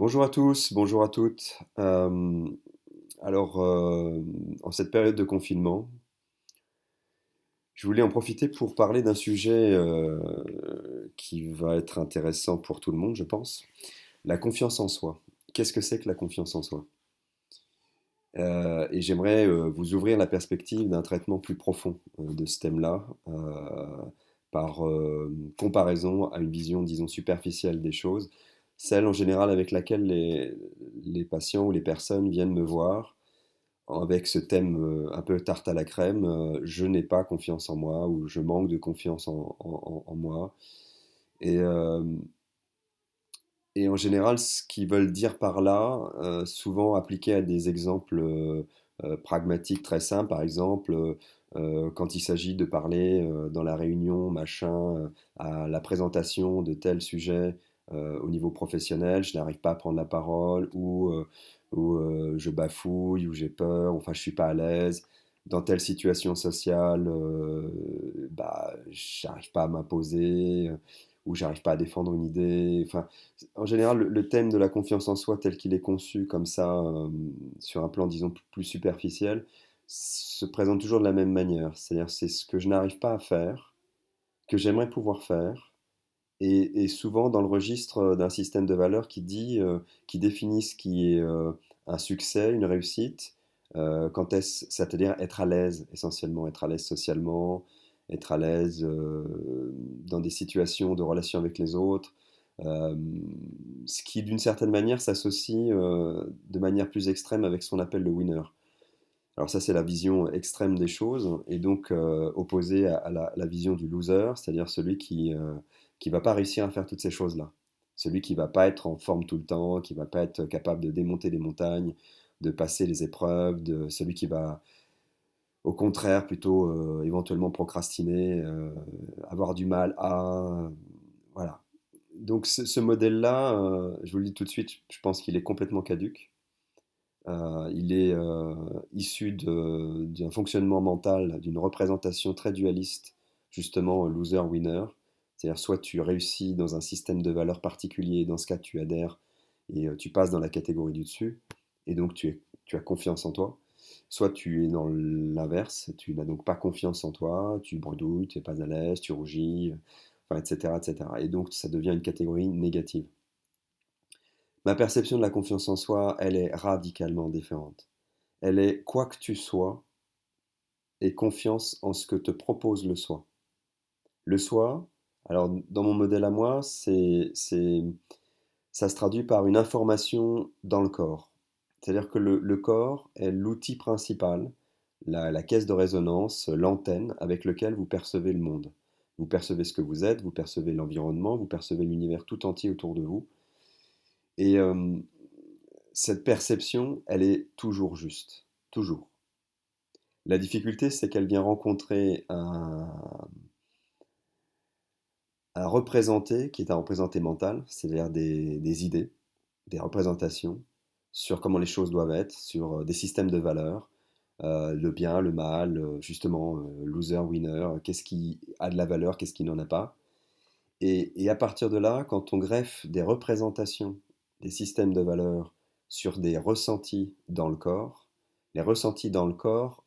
Bonjour à tous, bonjour à toutes. En cette période de confinement, je voulais en profiter pour parler d'un sujet qui va être intéressant pour tout le monde, je pense. La confiance en soi. Qu'est-ce que c'est que la confiance en soi? Et j'aimerais vous ouvrir la perspective d'un traitement plus profond de ce thème-là, par comparaison à une vision, disons, superficielle des choses, celle en général avec laquelle les patients ou les personnes viennent me voir avec ce thème un peu tarte à la crème, je n'ai pas confiance en moi ou je manque de confiance en moi. Et, euh, et en général, ce qu'ils veulent dire par là, souvent appliqué à des exemples pragmatiques très simples, par exemple, quand il s'agit de parler dans la réunion, machin, à la présentation de tel sujet au niveau professionnel, je n'arrive pas à prendre la parole, ou je bafouille, ou j'ai peur, enfin je suis pas à l'aise. Dans telle situation sociale, bah, j'arrive pas à m'imposer, ou j'arrive pas à défendre une idée. Enfin, en général, le thème de la confiance en soi tel qu'il est conçu comme ça, sur un plan, disons, plus superficiel, se présente toujours de la même manière. C'est-à-dire, c'est ce que je n'arrive pas à faire, que j'aimerais pouvoir faire, et souvent dans le registre d'un système de valeurs qui définit ce qui est un succès, une réussite, c'est-à-dire être à l'aise, essentiellement, être à l'aise socialement, être à l'aise dans des situations de relation avec les autres, euh, ce qui d'une certaine manière s'associe de manière plus extrême avec ce qu'on appelle le winner. Alors ça, c'est la vision extrême des choses, et donc opposée à la vision du loser, c'est-à-dire celui qui va pas réussir à faire toutes ces choses-là. Celui qui va pas être en forme tout le temps, qui va pas être capable de démonter des montagnes, de passer les épreuves, celui qui va, au contraire, plutôt éventuellement procrastiner, avoir du mal à... voilà. Donc ce modèle-là, je vous le dis tout de suite, je pense qu'il est complètement caduque. Il est issu d'un fonctionnement mental, d'une représentation très dualiste, justement loser-winner. C'est-à-dire soit tu réussis dans un système de valeurs particulier, dans ce cas tu adhères et tu passes dans la catégorie du dessus, et donc tu as confiance en toi. Soit tu es dans l'inverse, tu n'as donc pas confiance en toi, tu bredouilles, tu n'es pas à l'aise, tu rougis, enfin, etc., etc. Et donc ça devient une catégorie négative. Ma perception de la confiance en soi, elle est radicalement différente. Elle est quoi que tu sois et confiance en ce que te propose le soi. Le soi, alors dans mon modèle à moi, ça se traduit par une information dans le corps. C'est-à-dire que le corps est l'outil principal, la caisse de résonance, l'antenne avec lequel vous percevez le monde. Vous percevez ce que vous êtes, vous percevez l'environnement, vous percevez l'univers tout entier autour de vous. Et cette perception, elle est toujours juste. Toujours. La difficulté, c'est qu'elle vient rencontrer un représenté qui est un représenté mental, c'est-à-dire des idées, des représentations sur comment les choses doivent être, sur des systèmes de valeurs, le bien, le mal, justement, loser, winner, qu'est-ce qui a de la valeur, qu'est-ce qui n'en a pas. Et à partir de là, quand on greffe des représentations, des systèmes de valeurs sur des ressentis dans le corps, les ressentis dans le corps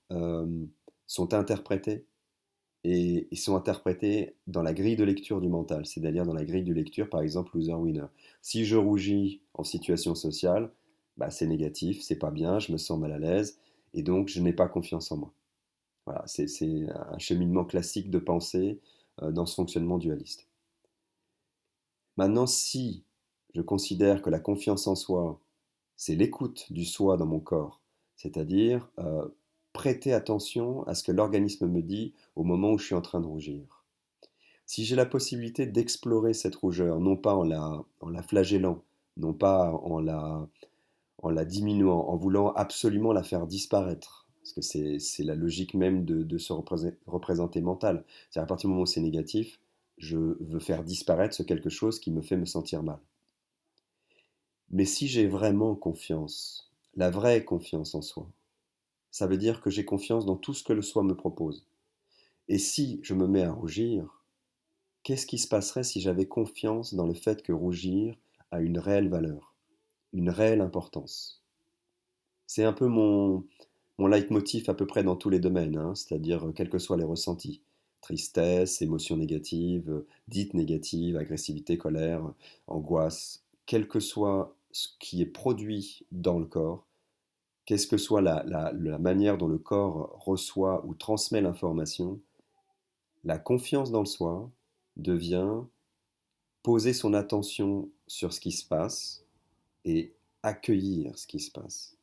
sont interprétés et ils sont interprétés dans la grille de lecture du mental, c'est-à-dire dans la grille de lecture, par exemple, loser-winner. Si je rougis en situation sociale, bah, c'est négatif, c'est pas bien, je me sens mal à l'aise, et donc je n'ai pas confiance en moi. Voilà, c'est un cheminement classique de pensée dans ce fonctionnement dualiste. Maintenant, si je considère que la confiance en soi, c'est l'écoute du soi dans mon corps, c'est-à-dire prêter attention à ce que l'organisme me dit au moment où je suis en train de rougir. Si j'ai la possibilité d'explorer cette rougeur, non pas en la flagellant, non pas en la diminuant, en voulant absolument la faire disparaître, parce que c'est la logique même de se représenter mental. C'est-à-dire à partir du moment où c'est négatif, je veux faire disparaître ce quelque chose qui me fait me sentir mal. Mais si j'ai vraiment confiance, la vraie confiance en soi, ça veut dire que j'ai confiance dans tout ce que le soi me propose. Et si je me mets à rougir, qu'est-ce qui se passerait si j'avais confiance dans le fait que rougir a une réelle valeur? une réelle importance. C'est un peu mon leitmotiv à peu près dans tous les domaines, hein, c'est-à-dire quels que soient les ressentis. Tristesse, émotions négatives, dites négatives, agressivité, colère, angoisse, quel que soit ce qui est produit dans le corps, qu'est-ce que soit la manière dont le corps reçoit ou transmet l'information, la confiance dans le soi devient poser son attention sur ce qui se passe et accueillir ce qui se passe.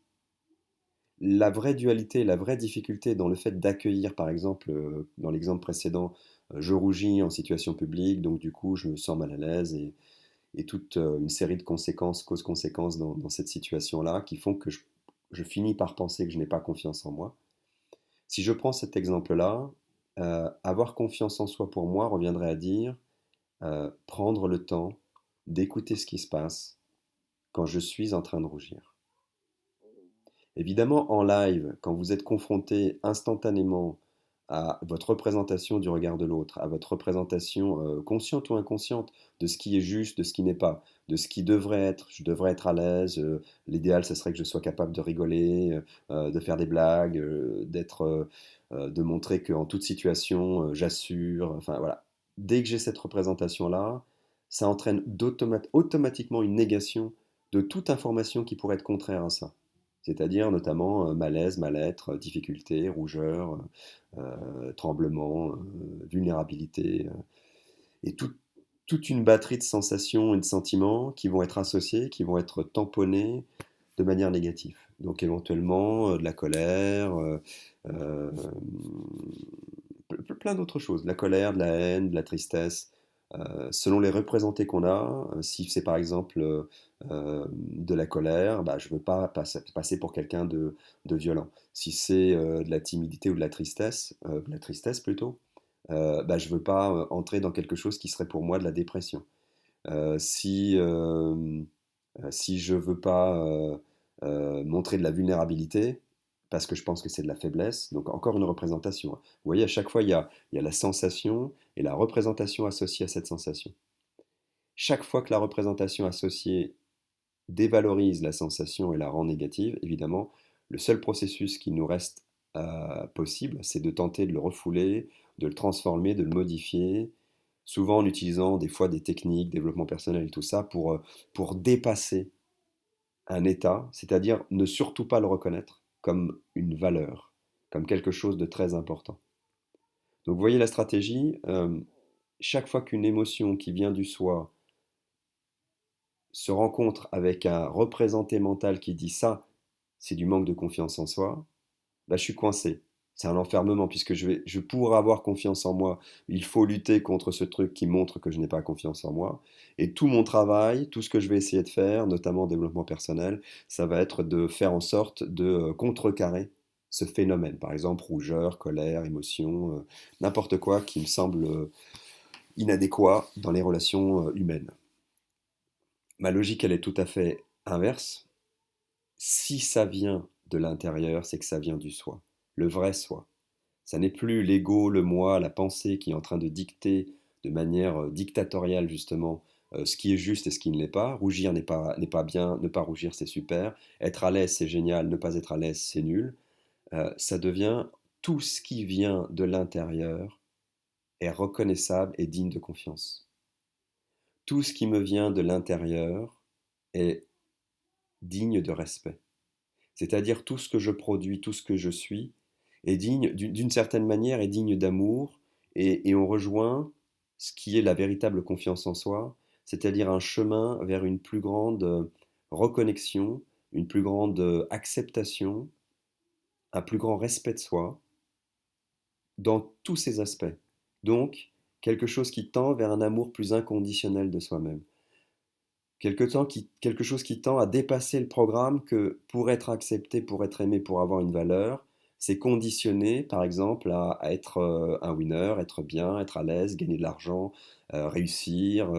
La vraie dualité, la vraie difficulté dans le fait d'accueillir, par exemple, dans l'exemple précédent, je rougis en situation publique, donc du coup je me sens mal à l'aise et toute une série de conséquences, causes-conséquences dans cette situation-là qui font que je finis par penser que je n'ai pas confiance en moi. Si je prends cet exemple-là, avoir confiance en soi pour moi reviendrait à dire prendre le temps d'écouter ce qui se passe quand je suis en train de rougir. Évidemment, en live, quand vous êtes confronté instantanément à votre représentation du regard de l'autre, à votre représentation consciente ou inconsciente de ce qui est juste, de ce qui n'est pas, de ce qui devrait être, je devrais être à l'aise, l'idéal ce serait que je sois capable de rigoler, de faire des blagues, de montrer qu'en toute situation j'assure, enfin voilà. Dès que j'ai cette représentation-là, ça entraîne automatiquement une négation de toute information qui pourrait être contraire à ça. C'est-à-dire notamment malaise, mal-être, difficulté, rougeur, tremblement, vulnérabilité, et toute une batterie de sensations et de sentiments qui vont être associés, qui vont être tamponnés de manière négative. Donc éventuellement de la colère, euh, plein d'autres choses, de la colère, de la haine, de la tristesse, selon les représentés qu'on a. Si c'est par exemple de la colère, bah, je ne veux pas passer pour quelqu'un de violent. Si c'est de la timidité ou de la tristesse plutôt, bah, je ne veux pas entrer dans quelque chose qui serait pour moi de la dépression. Si je ne veux pas montrer de la vulnérabilité, parce que je pense que c'est de la faiblesse, donc encore une représentation, hein. Vous voyez, à chaque fois, il y a la sensation et la représentation associée à cette sensation. Chaque fois que la représentation associée dévalorise la sensation et la rend négative, évidemment, le seul processus qui nous reste possible, c'est de tenter de le refouler, de le transformer, de le modifier, souvent en utilisant des fois des techniques, développement personnel et tout ça, pour dépasser un état, c'est-à-dire ne surtout pas le reconnaître comme une valeur, comme quelque chose de très important. Donc vous voyez la stratégie, chaque fois qu'une émotion qui vient du soi se rencontre avec un représenté mental qui dit ça, c'est du manque de confiance en soi, bah, je suis coincé. C'est un enfermement puisque pour avoir confiance en moi, il faut lutter contre ce truc qui montre que je n'ai pas confiance en moi. Et tout mon travail, tout ce que je vais essayer de faire, notamment en développement personnel, ça va être de faire en sorte de contrecarrer ce phénomène. Par exemple, rougeur, colère, émotion, n'importe quoi qui me semble inadéquat dans les relations humaines. Ma logique, elle est tout à fait inverse. Si ça vient de l'intérieur, c'est que ça vient du soi, le vrai soi. Ça n'est plus l'ego, le moi, la pensée qui est en train de dicter de manière dictatoriale justement ce qui est juste et ce qui ne l'est pas. Rougir n'est pas bien, ne pas rougir c'est super. Être à l'aise c'est génial, ne pas être à l'aise c'est nul. Ça devient tout ce qui vient de l'intérieur est reconnaissable et digne de confiance. Tout ce qui me vient de l'intérieur est digne de respect. C'est-à-dire tout ce que je produis, tout ce que je suis, est digne, d'une certaine manière, est digne d'amour, et on rejoint ce qui est la véritable confiance en soi, c'est-à-dire un chemin vers une plus grande reconnexion, une plus grande acceptation, un plus grand respect de soi, dans tous ses aspects. Donc, quelque chose qui tend vers un amour plus inconditionnel de soi-même. Quelque chose qui tend à dépasser le programme que pour être accepté, pour être aimé, pour avoir une valeur, c'est conditionné, par exemple, à être un winner, être bien, être à l'aise, gagner de l'argent, réussir,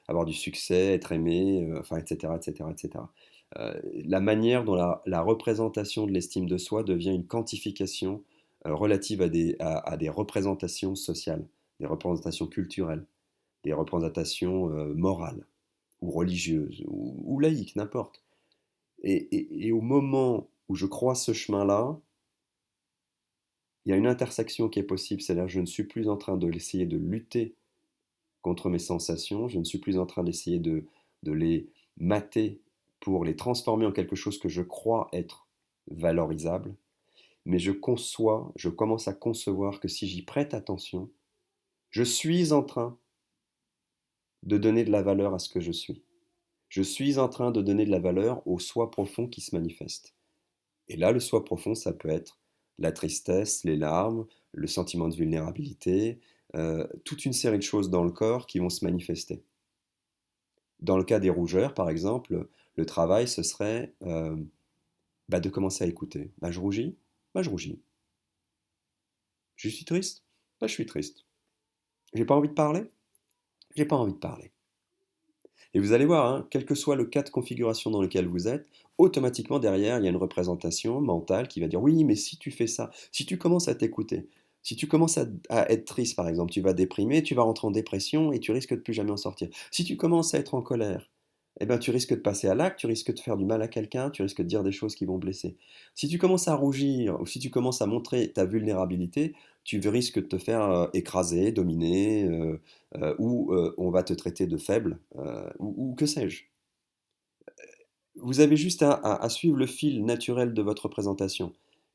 avoir du succès, être aimé, enfin, etc., etc., etc. La manière dont la représentation de l'estime de soi devient une quantification relative à des représentations sociales, des représentations culturelles, des représentations morales ou religieuses, ou laïques, n'importe. Et au moment où je croise ce chemin-là, il y a une intersection qui est possible, c'est-à-dire je ne suis plus en train d'essayer de lutter contre mes sensations, je ne suis plus en train d'essayer de les mater pour les transformer en quelque chose que je crois être valorisable, mais je commence à concevoir que si j'y prête attention, je suis en train de donner de la valeur à ce que je suis. Je suis en train de donner de la valeur au soi profond qui se manifeste. Et là, le soi profond, ça peut être la tristesse, les larmes, le sentiment de vulnérabilité, toute une série de choses dans le corps qui vont se manifester. Dans le cas des rougeurs, par exemple, le travail, ce serait de commencer à écouter. Je rougis, je rougis. Je suis triste, je suis triste. J'ai pas envie de parler, j'ai pas envie de parler. Et vous allez voir, hein, quel que soit le cas de configuration dans lequel vous êtes, automatiquement derrière, il y a une représentation mentale qui va dire oui, mais si tu fais ça, si tu commences à t'écouter, si tu commences à être triste par exemple, tu vas déprimer, tu vas rentrer en dépression et tu risques de plus jamais en sortir. Si tu commences à être en colère, eh ben, tu risques de passer à l'acte, tu risques de faire du mal à quelqu'un, tu risques de dire des choses qui vont blesser. Si tu commences à rougir ou si tu commences à montrer ta vulnérabilité, tu risques de te faire écraser, dominer, ou on va te traiter de faible, ou que sais-je. Vous avez juste à suivre le fil naturel de votre présentation.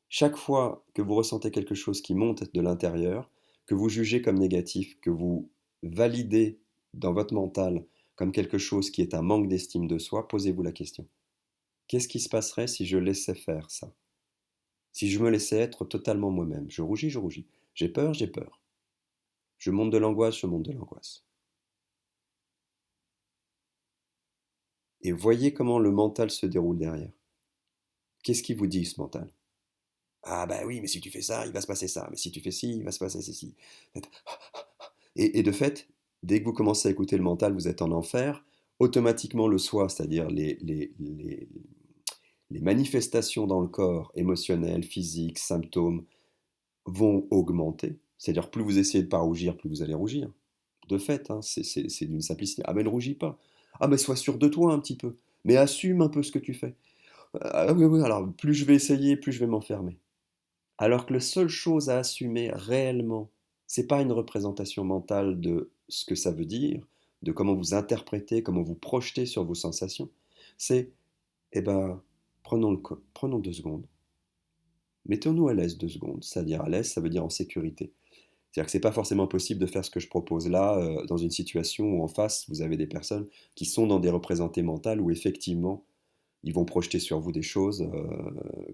Chaque fois que vous ressentez quelque chose qui monte de l'intérieur, que vous jugez comme négatif, que vous validez dans votre mental comme quelque chose qui est un manque d'estime de soi, posez-vous la question. Qu'est-ce qui se passerait si je laissais faire ça? Si je me laissais être totalement moi-même? Je rougis, je rougis. J'ai peur, j'ai peur. Je monte de l'angoisse, je monte de l'angoisse. Et voyez comment le mental se déroule derrière. Qu'est-ce qui vous dit ce mental? Ah bah oui, mais si tu fais ça, il va se passer ça. Mais si tu fais ci, il va se passer ceci. Et de fait, dès que vous commencez à écouter le mental, vous êtes en enfer. Automatiquement, le soi, c'est-à-dire les manifestations dans le corps, émotionnelles, physiques, symptômes, vont augmenter. C'est-à-dire, plus vous essayez de ne pas rougir, plus vous allez rougir. De fait, hein, c'est d'une simplicité. Ah mais ne rougis pas. Ah mais sois sûr de toi un petit peu. Mais assume un peu ce que tu fais. Ah oui, oui, alors plus je vais essayer, plus je vais m'enfermer. Alors que la seule chose à assumer réellement, c'est pas une représentation mentale de ce que ça veut dire, de comment vous interprétez, comment vous projetez sur vos sensations. C'est, eh ben, prenons 2 secondes. Mettons-nous à l'aise 2 secondes. C'est-à-dire à l'aise, ça veut dire en sécurité. C'est-à-dire que c'est pas forcément possible de faire ce que je propose là, dans une situation où en face, vous avez des personnes qui sont dans des représentées mentales où effectivement, ils vont projeter sur vous des choses,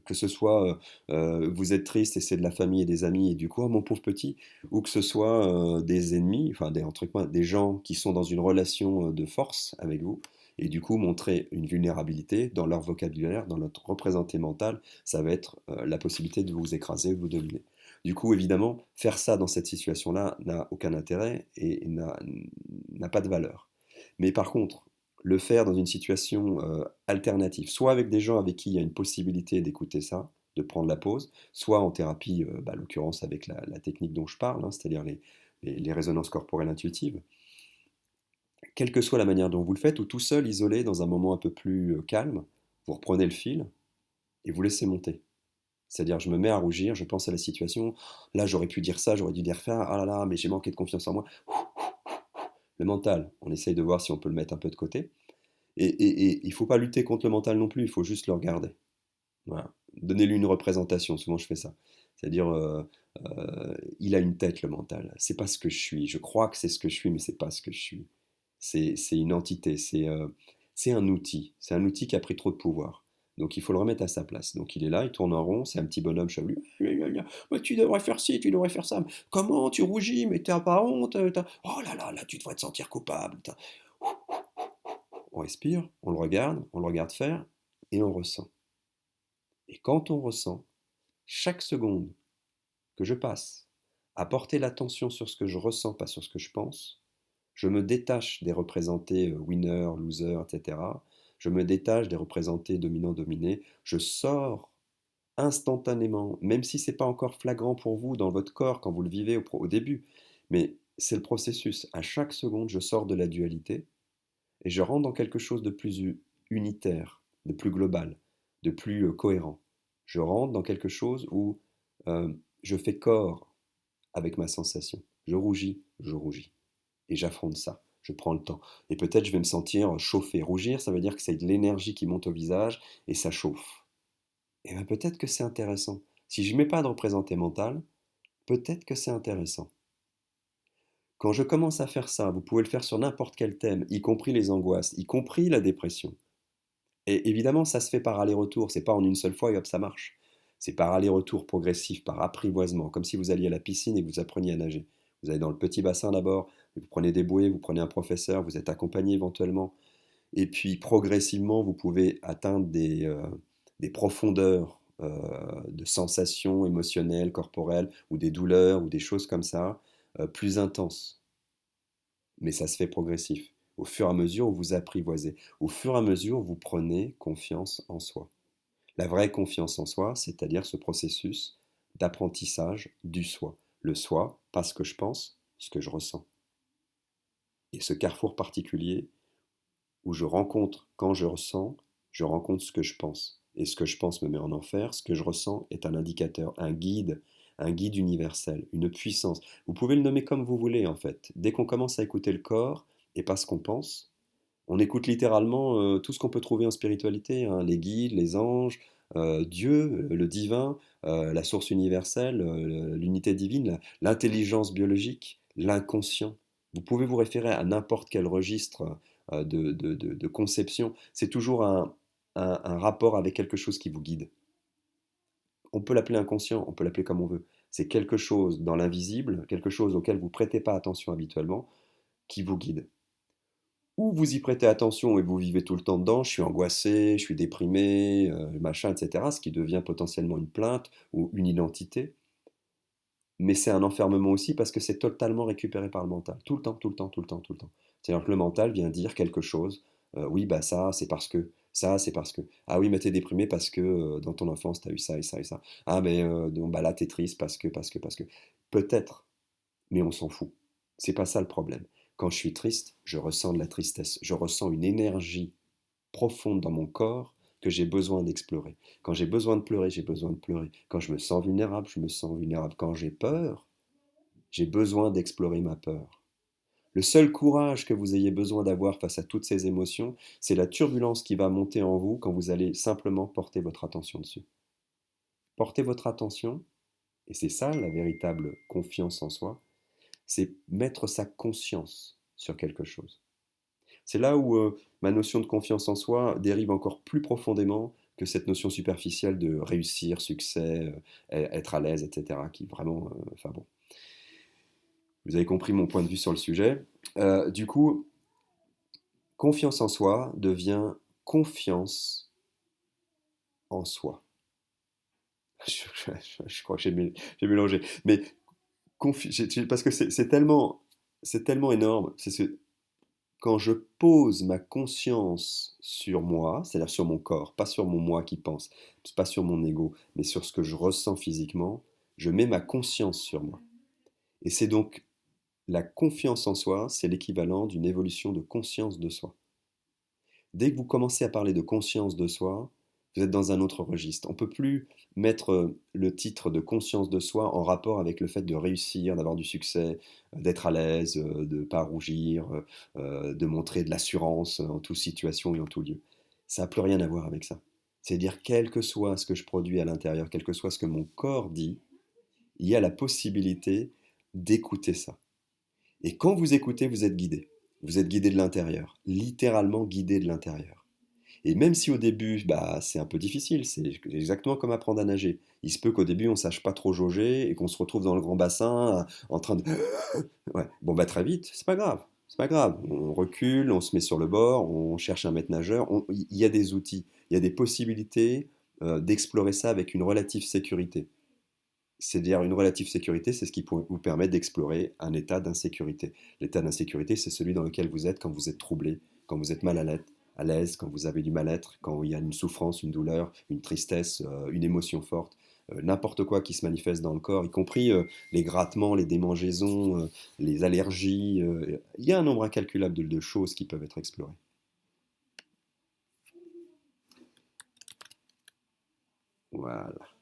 que ce soit vous êtes triste et c'est de la famille et des amis et du coup, oh, mon pauvre petit, ou que ce soit des ennemis, enfin entre guillemets, des gens qui sont dans une relation de force avec vous et du coup montrer une vulnérabilité dans leur vocabulaire, dans notre représenté mental, ça va être la possibilité de vous écraser, de vous dominer. Du coup, évidemment, faire ça dans cette situation-là n'a aucun intérêt et n'a pas de valeur. Mais par contre, le faire dans une situation alternative, soit avec des gens avec qui il y a une possibilité d'écouter ça, de prendre la pause, soit en thérapie, en l'occurrence avec la technique dont je parle, hein, c'est-à-dire les résonances corporelles intuitives, quelle que soit la manière dont vous le faites, ou tout seul, isolé, dans un moment un peu plus calme, vous reprenez le fil et vous laissez monter. C'est-à-dire, je me mets à rougir, je pense à la situation, là j'aurais pu dire ça, j'aurais dû dire faire, ah là là, mais j'ai manqué de confiance en moi. Le mental, on essaye de voir si on peut le mettre un peu de côté. Et il ne faut pas lutter contre le mental non plus, il faut juste le regarder. Voilà. Donnez-lui une représentation, souvent je fais ça. C'est-à-dire, il a une tête, le mental. C'est pas ce que je suis. Je crois que c'est ce que je suis, mais c'est pas ce que je suis. C'est une entité, c'est un outil. C'est un outil qui a pris trop de pouvoir. Donc il faut le remettre à sa place. Donc il est là, il tourne en rond, c'est un petit bonhomme chevelu. Mais tu devrais faire ci, tu devrais faire ça. Comment tu rougis, mais t'as pas honte Oh là là, là tu devrais te sentir coupable. On respire, on le regarde faire, et on ressent. Et quand on ressent, chaque seconde que je passe à porter l'attention sur ce que je ressens, pas sur ce que je pense, je me détache des représentés winner, loser, etc. Je me détache des représentés dominant-dominé. Je sors instantanément, même si ce n'est pas encore flagrant pour vous dans votre corps quand vous le vivez au début, mais c'est le processus. À chaque seconde, je sors de la dualité et je rentre dans quelque chose de plus unitaire, de plus global. de plus cohérent. Je rentre dans quelque chose où je fais corps avec ma sensation. Je rougis, je rougis. Et j'affronte ça. Je prends le temps. Et peut-être je vais me sentir chauffer. Rougir, ça veut dire que c'est de l'énergie qui monte au visage et ça chauffe. Et bien peut-être que c'est intéressant. Si je ne mets pas de représenté mental, peut-être que c'est intéressant. Quand je commence à faire ça, vous pouvez le faire sur n'importe quel thème, y compris les angoisses, y compris la dépression. Et évidemment, ça se fait par aller-retour, c'est pas en une seule fois et hop, ça marche. C'est par aller-retour progressif, par apprivoisement, comme si vous alliez à la piscine et que vous appreniez à nager. Vous allez dans le petit bassin d'abord, vous prenez des bouées, vous prenez un professeur, vous êtes accompagné éventuellement, et puis progressivement, vous pouvez atteindre des profondeurs de sensations émotionnelles, corporelles, ou des douleurs, ou des choses comme ça, plus intenses. Mais ça se fait progressif. Au fur et à mesure où vous apprivoisez, au fur et à mesure où vous prenez confiance en soi. La vraie confiance en soi, c'est-à-dire ce processus d'apprentissage du soi. Le soi, pas ce que je pense, ce que je ressens. Et ce carrefour particulier où je rencontre, quand je ressens, je rencontre ce que je pense. Et ce que je pense me met en enfer, ce que je ressens est un indicateur, un guide universel, une puissance. Vous pouvez le nommer comme vous voulez en fait. Dès qu'on commence à écouter le corps et pas ce qu'on pense, on écoute littéralement tout ce qu'on peut trouver en spiritualité, hein, les guides, les anges, Dieu, le divin, la source universelle, l'unité divine, l'intelligence biologique, l'inconscient. Vous pouvez vous référer à n'importe quel registre de conception. C'est toujours un rapport avec quelque chose qui vous guide. On peut l'appeler inconscient, on peut l'appeler comme on veut. C'est quelque chose dans l'invisible, quelque chose auquel vous prêtez pas attention habituellement, qui vous guide. Ou vous y prêtez attention et vous vivez tout le temps dedans, je suis angoissé, je suis déprimé, machin, etc., ce qui devient potentiellement une plainte ou une identité. Mais c'est un enfermement aussi parce que c'est totalement récupéré par le mental. Tout le temps, tout le temps, tout le temps, tout le temps. C'est-à-dire que le mental vient dire quelque chose. Oui, bah ça, c'est parce que. Ça, c'est parce que. Ah oui, mais t'es déprimé parce que dans ton enfance, t'as eu ça et ça et ça. Ah, mais donc, bah là, t'es triste parce que. Peut-être, mais on s'en fout. C'est pas ça le problème. Quand je suis triste, je ressens de la tristesse. Je ressens une énergie profonde dans mon corps que j'ai besoin d'explorer. Quand j'ai besoin de pleurer, j'ai besoin de pleurer. Quand je me sens vulnérable, je me sens vulnérable. Quand j'ai peur, j'ai besoin d'explorer ma peur. Le seul courage que vous ayez besoin d'avoir face à toutes ces émotions, c'est la turbulence qui va monter en vous quand vous allez simplement porter votre attention dessus. Porter votre attention, et c'est ça la véritable confiance en soi, c'est mettre sa conscience sur quelque chose. C'est là où ma notion de confiance en soi dérive encore plus profondément que cette notion superficielle de réussir, succès, être à l'aise, etc. Qui vraiment, enfin bon, vous avez compris mon point de vue sur le sujet. Du coup, confiance en soi devient confiance en soi. Je crois que j'ai mélangé. Mais parce que c'est tellement énorme. Quand je pose ma conscience sur moi, c'est-à-dire sur mon corps, pas sur mon moi qui pense, pas sur mon ego, mais sur ce que je ressens physiquement, je mets ma conscience sur moi. Et c'est donc la confiance en soi, c'est l'équivalent d'une évolution de conscience de soi. Dès que vous commencez à parler de conscience de soi, vous êtes dans un autre registre. On ne peut plus mettre le titre de conscience de soi en rapport avec le fait de réussir, d'avoir du succès, d'être à l'aise, de ne pas rougir, de montrer de l'assurance en toute situation et en tout lieu. Ça n'a plus rien à voir avec ça. C'est-à-dire, quel que soit ce que je produis à l'intérieur, quel que soit ce que mon corps dit, il y a la possibilité d'écouter ça. Et quand vous écoutez, vous êtes guidé. Vous êtes guidé de l'intérieur, littéralement guidé de l'intérieur. Et même si au début, bah, c'est un peu difficile, c'est exactement comme apprendre à nager. Il se peut qu'au début, on ne sache pas trop jauger et qu'on se retrouve dans le grand bassin en train de... Ouais. Bon, bah très vite, c'est pas grave. C'est pas grave. On recule, on se met sur le bord, on cherche un maître nageur. Il y a des outils, il y a des possibilités d'explorer ça avec une relative sécurité. C'est-à-dire une relative sécurité, c'est ce qui vous permet d'explorer un état d'insécurité. L'état d'insécurité, c'est celui dans lequel vous êtes quand vous êtes troublé, quand vous êtes mal à l'aise, quand vous avez du mal-être, quand il y a une souffrance, une douleur, une tristesse, une émotion forte, n'importe quoi qui se manifeste dans le corps, y compris les grattements, les démangeaisons, les allergies. Il y a un nombre incalculable de choses qui peuvent être explorées. Voilà.